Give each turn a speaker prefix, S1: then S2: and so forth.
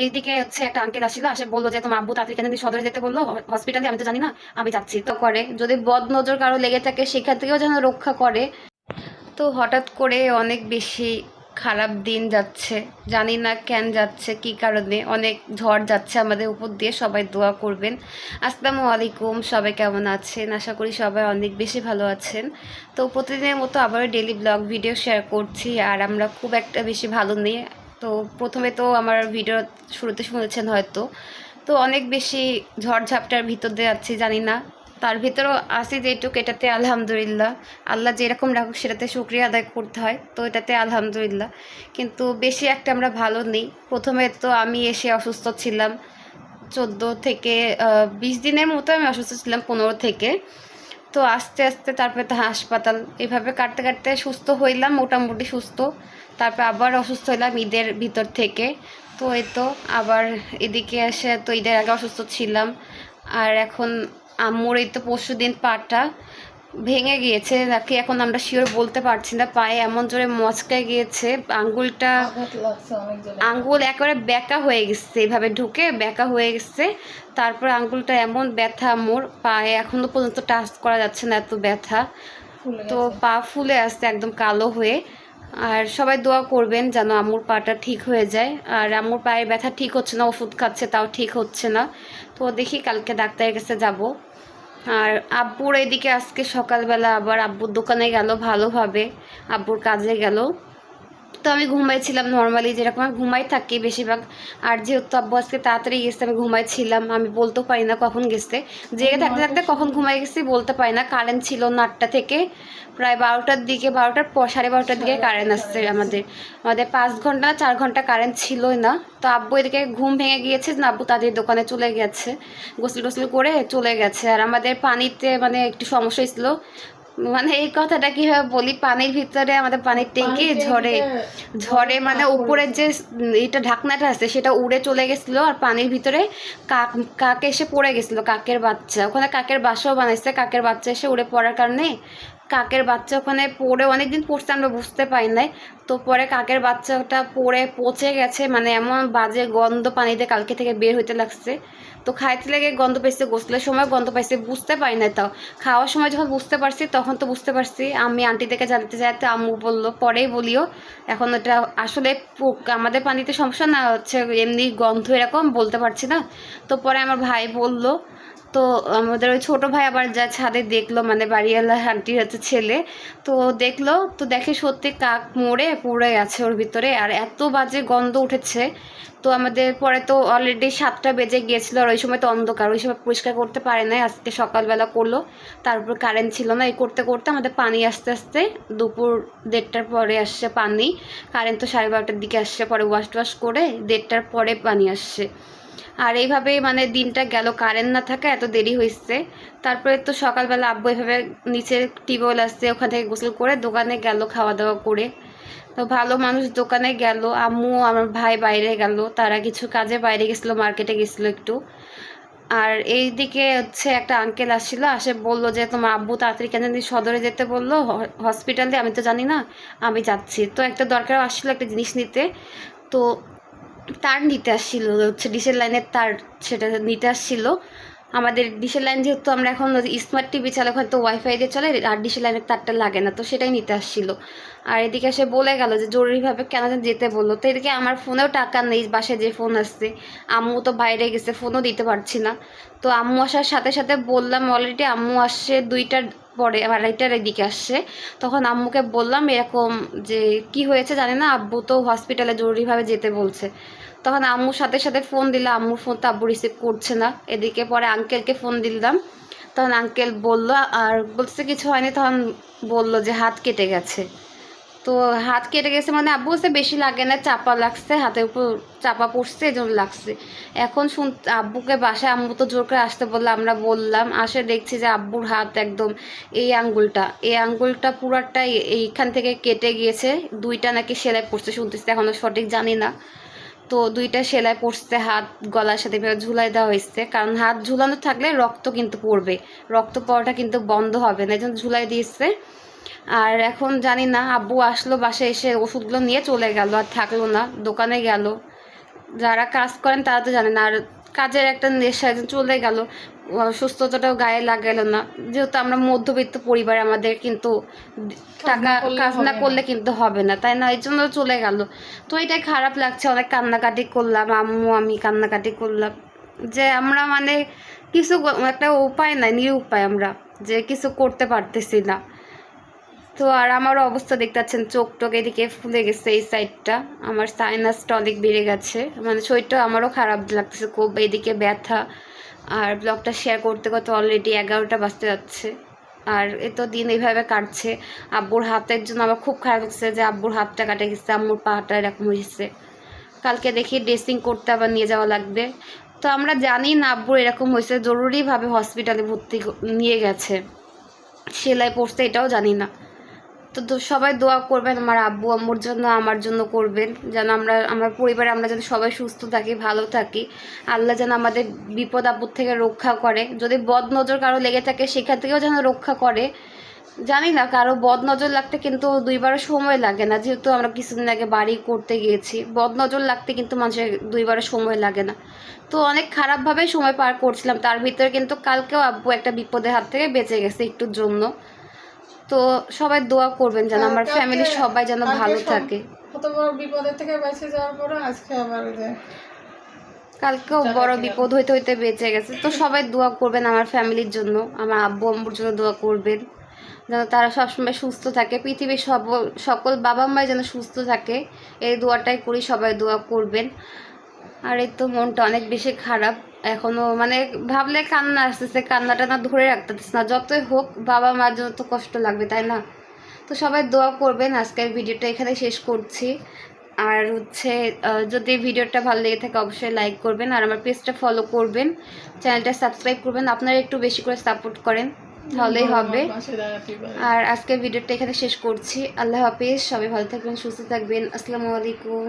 S1: এইদিকে হচ্ছে একটা আঙ্কেল আসছিল, আসে বললো যে তোমার আব্বু তাড়াতাড়ি কেন সদরে যেতে বললো হসপিটালে, আমি তো জানি না, আমি যাচ্ছি। তো করে যদি বদ নজর কারো লেগে থাকে সেখান থেকেও যেন রক্ষা করে। তো হঠাৎ করে অনেক বেশি খারাপ দিন যাচ্ছে, জানি না কেন যাচ্ছে, কি কারণে। অনেক ঝড় যাচ্ছে আমাদের উপর দিয়ে, সবাই দোয়া করবেন। আসসালামু আলাইকুম, সবাই কেমন আছেন? আশা করি সবাই অনেক বেশি ভালো আছেন। তো প্রতিদিনের মতো আবার ডেইলি ব্লগ ভিডিও শেয়ার করছি, আর আমরা খুব একটা বেশি ভালো নেই। তো প্রথমে তো আমার ভিডিও শুরুতে শুনেছেন হয়তো, তো অনেক বেশি ঝড়ঝাপটার ভিতর দিয়ে যাচ্ছি, জানি না তার ভিতরেও আসি যেটুকু, এটাতে আলহামদুলিল্লাহ। আল্লাহ যেরকম রাখুক সেটাতে শুকরিয়া আদায় করতে হয়, তো এটাতে আলহামদুলিল্লাহ। কিন্তু বেশি একটা আমরা ভালো নেই। প্রথমে তো আমি এসে অসুস্থ ছিলাম 14 থেকে 20 দিনের মতো আমি অসুস্থ ছিলাম, 15 থেকে। তো আস্তে আস্তে তারপরে তো হাসপাতাল, এভাবে কাটতে কাটতে সুস্থ হইলাম, মোটামুটি সুস্থ। তারপর আবার অসুস্থ হইলাম ঈদের ভিতর থেকে। তো এই তো আবার এদিকে এসে, তো ঈদের আগে অসুস্থ ছিলাম। আর এখন আম্মুর এই তো পরশু দিন পাটা ভেঙে গিয়েছে নাকি, এখন আমরা শিওর বলতে পারছি না। পায়ে এমন জোরে মচকায় গিয়েছে, আঙ্গুলটা আঙ্গুল একেবারে ব্যাকা হয়ে গেছে, এইভাবে ঢুকে ব্যাকা হয়ে গেছে। তারপর আঙ্গুলটা এমন ব্যথা, মোর পায়ে এখনো পর্যন্ত টাচ করা যাচ্ছে না, এত ব্যথা। তো পা ফুলে আসছে একদম কালো হয়ে। আর সবাই দোয়া করবেন যেন আম্মুর পাটা ঠিক হয়ে যায়। আর আম্মুর পায়ের ব্যথা ঠিক হচ্ছে না, ওষুধ খাচ্ছে তাও ঠিক হচ্ছে না। তো দেখি কালকে ডাক্তারের কাছে যাব। আর আব্বুর এদিকে আজকে সকালবেলা আবার আব্বুর দোকানে গেল, ভালোভাবে আব্বুর কাজে গেল। তো আমি ঘুমাইছিলাম নর্মালি, যেরকম আমি ঘুমাই থাকি বেশিরভাগ। আর যেহেতু আব্বু আজকে তাড়াতাড়ি গেছে, আমি ঘুমাইছিলাম, আমি বলতেও পারি না কখন গেছে। জেগে থাকতে থাকতে কখন ঘুমাই গেছি বলতে পারি না। কারেন্ট ছিল না 8টা থেকে প্রায় 12টার দিকে, 12টার পর 12:30টার দিকে কারেন্ট আসছে। আমাদের আমাদের 5 ঘন্টা 4 ঘন্টা কারেন্ট ছিলই না। তো আব্বু এদিকে ঘুম ভেঙে গিয়েছে না, আব্বু তাদের দোকানে চলে গেছে, গোসল টোসল করে চলে গেছে। আর আমাদের পানিতে মানে একটু সমস্যা হয়েছিল। মানে এই কথাটা কিভাবে বলি, পানির ভিতরে আমাদের পানির ট্যাঙ্কি ঝড়ে ঝড়ে মানে উপরের যে এটা ঢাকনাটা আছে সেটা উড়ে চলে গেছিলো, আর পানির ভিতরে কাক কাক এসে পড়ে গেছিলো, কাকের বাচ্চা। ওখানে কাকের বাসাও বানাইছে, কাকের বাচ্চা এসে উড়ে পড়ার কারণে কাকের বাচ্চা ওখানে পড়ে অনেকদিন পড়ছে, আমরা বুঝতে পারি নাই। তো পরে কাকের বাচ্চাটা পড়ে পচে গেছে, মানে এমন বাজে গন্ধ পানিতে কালকে থেকে বের হইতে লাগছে। তো খাইতে লেগে গন্ধ পাইছে, গোসলের সময় গন্ধ পাইছে, বুঝতে পারি না। তাও খাওয়ার সময় যখন বুঝতে পারছি তখন তো বুঝতে পারছি। আমি আন্টি থেকে জানতে চাইতে আম্মু বললো, পরেই বলিও এখন এটা আসলে আমাদের পানিতে সমস্যা না হচ্ছে এমনি গন্ধ এরকম, বলতে পারছি না। তো পরে আমার ভাই বলল। তো আমাদের ওই ছোটো ভাই আবার যা ছাদে দেখলো, মানে বাড়িওয়ালা আন্টির হচ্ছে ছেলে। তো দেখলো, তো দেখে সত্যি কাক মরে পড়ে আছে ওর ভিতরে, আর এত বাজে গন্ধ উঠেছে। তো আমাদের পরে তো অলরেডি 7টা বেজে গিয়েছিল, আর ওই সময় তো অন্ধকার, ওই সময় পরিষ্কার করতে পারে নাই, আজকে সকালবেলা করলো। তারপর কারেন্ট ছিল না, এই করতে করতে আমাদের পানি আস্তে আস্তে দুপুর 1:30টার পরে আসছে পানি। কারেন্ট তো 12:30টার দিকে আসছে, পরে ওয়াশ টোয়াশ করে 1:30টার পরে পানি আসছে। আর এইভাবেই মানে দিনটা গেল, কারেন্ট না থাকা এত দেরি হয়েছে। তারপরে তো সকালবেলা আব্বু এভাবে নিচে টিউবওয়েল আসছে, ওখান থেকে গোসল করে দোকানে গেল খাওয়া দাওয়া করে। তো ভালো মানুষ দোকানে গেল, আম্মু আমার ভাই বাইরে গেল, তারা কিছু কাজে বাইরে গেছিলো, মার্কেটে গেছিলো একটু। আর এই দিকে হচ্ছে একটা আঙ্কেল আসছিল, আসে বললো যে তোমার আব্বু তাড়াতাড়ি কেন সদরে যেতে বললো হসপিটালে, আমি তো জানি না, আমি যাচ্ছি। তো একটা দরকার আসছিল একটা জিনিস নিতে। তো তার নিতে আসছিল, হচ্ছে ডিশের লাইনের তার, সেটা নিতে আসছিল। আমাদের ডিশের লাইন যেহেতু আমরা এখন স্মার্ট টিভি চালাই, ওখানে তো ওয়াইফাই দিয়ে চলে, আর ডিশের লাইনের তারটা লাগে না, তো সেটাই নিতে আসছিল। আর এদিকে এসে বলে গেল যে জরুরিভাবে কেন যেন যেতে বললো। তো এদিকে আমার ফোনেও টাকা নেই, বাসায় যে ফোন আসছে, আম্মু তো বাইরে গেছে, ফোনও দিতে পারছি না। তো আম্মু আসার সাথে সাথে বললাম, অলরেডি আম্মু আসছে 2টার পরে, 2:30টার এদিকে আসছে। তখন আম্মুকে বললাম এরকম যে কি হয়েছে জানে না, আব্বু তো হসপিটালে জরুরিভাবে যেতে বলছে। তখন আম্মুর সাথে সাথে ফোন দিলাম, আম্মুর ফোন তো আব্বু রিসিভ করছে না। এদিকে পরে আঙ্কেলকে ফোন দিলাম, তখন আঙ্কেল বললো, আর বলছে কিছু হয়নি, তখন বললো যে হাত কেটে গেছে। তো হাত কেটে গেছে মানে আব্বু বলছে বেশি লাগে না, চাপা লাগছে, হাতের উপর চাপা পড়ছে, এই জন্য লাগছে। এখন আব্বুকে বাসায় আম্মু তো জোর করে আসতে বললো, আমরা বললাম, আসে দেখছি যে আব্বুর হাত একদম এই আঙ্গুলটা পুরাটাই এইখান থেকে কেটে গিয়েছে। 2টা নাকি সেলাই পড়ছে শুনতেছি, এখনো সঠিক জানি না। তো 2টা সেলাই পড়ছে, হাত গলার সাথে এভাবে ঝুলাই দেওয়া হয়েছে, কারণ হাত ঝুলানো থাকলে রক্ত কিন্তু পড়বে, রক্ত পড়াটা কিন্তু বন্ধ হবে না, এই জন্য ঝুলাই দিয়েছে। আর এখন জানি না, আব্বু আসলো বাসায় এসে ওষুধগুলো নিয়ে চলে গেল, আর থাকলো না, দোকানে গেল। যারা কাজ করেন তারা তো জানেন। আর কাজের একটা নেশা চলে গেল, সুস্থতাটাও গায়ে লাগালো না। যেহেতু আমরা মধ্যবিত্ত পরিবার, আমাদের কিন্তু টাকা কাজ না করলে কিন্তু হবে না, তাই না? এই জন্য চলে গেল। তো এটাই খারাপ লাগছে, অনেক কান্নাকাটি করলাম, আম্মু আমি কান্নাকাটি করলাম যে আমরা মানে কিছু একটা উপায় নাই, নিরুপায় আমরা, যে কিছু করতে পারতেছি না। তো আর আমারও অবস্থা দেখতে পাচ্ছেন, চোখ টোক এদিকে ফুলে গেছে, এই সাইডটা আমার সাইনাসটা অনেক বেড়ে গেছে, মানে শরীরটা আমারও খারাপ লাগতেছে খুব, এদিকে ব্যথা। আর ব্লগটা শেয়ার করতে করতে অলরেডি 11টা বাজতে যাচ্ছে। আর এত দিন এইভাবে কাটছে। আব্বুর হাতের জন্য আমার খুব খারাপ লাগছে যে আব্বুর হাতটা কাটে গেছে, আম্মুর পাটা এরকম হয়েছে। কালকে দেখি ড্রেসিং করতে আবার নিয়ে যাওয়া লাগবে। তো আমরা জানি না আব্বুর এরকম হয়েছে, জরুরিভাবে হসপিটালে ভর্তি নিয়ে গেছে, সেলাই পড়ছে এটাও জানি না। তো সবাই দোয়া করবেন আমার আব্বু আম্মুর জন্য, আমার জন্য করবেন, যেন আমার পরিবারে আমরা যেন সবাই সুস্থ থাকি, ভালো থাকি। আল্লাহ যেন আমাদের বিপদ আপদ থেকে রক্ষা করে। যদি বদ নজর কারো লেগে থাকে সেখান থেকেও যেন রক্ষা করে। জানি না, কারো বদ নজর লাগতে কিন্তু দুইবারও সময় লাগে না, যেহেতু আমরা কিছুদিন আগে বাড়ি করতে গিয়েছি। বদ নজর লাগতে কিন্তু মানুষের দুইবারও সময় লাগে না। তো অনেক খারাপভাবেই সময় পার করছিলাম, তার ভিতরে কিন্তু কালকেও আব্বু একটা বিপদের হাত থেকে বেঁচে গেছে একটুর জন্য। তো সবাই দোয়া করবেন যেন আমার ফ্যামিলির সবাই যেন ভালো থাকে।
S2: কত বড় বিপদের থেকে বেঁচে যাওয়ার পরে আজকে আবার
S1: কালকেও বড় বিপদ হইতে হইতে বেঁচে গেছে। তো সবাই দোয়া করবেন আমার ফ্যামিলির জন্য, আমার আব্বু আম্মুর জন্য দোয়া করবেন যেন তারা সবসময় সুস্থ থাকে, পৃথিবীর সকল বাবা মাই যেন সুস্থ থাকে, এই দোয়াটাই করি, সবাই দোয়া করবেন। আর এই তো মনটা অনেক বেশি খারাপ এখনো, মানে ভাবলে কান্না আসতেছে, কান্নাটা না ধরে রাখতেছে না। যতই হোক বাবা মার জন্য তো কষ্ট লাগবে, তাই না? তো সবাই দোয়া করবেন। আজকের ভিডিওটা এখানে শেষ করছি। আর যদি ভিডিওটা ভালো লেগে থাকে অবশ্যই লাইক করবেন, আর আমার পেজটা ফলো করবেন, চ্যানেলটা সাবস্ক্রাইব করবেন। আপনারা একটু বেশি করে সাপোর্ট করেন তাহলেই হবে। আর আজকের ভিডিওটা এখানে শেষ করছি। আল্লাহ হাফিজ, সবাই ভালো থাকবেন, সুস্থ থাকবেন। আসসালামু আলাইকুম।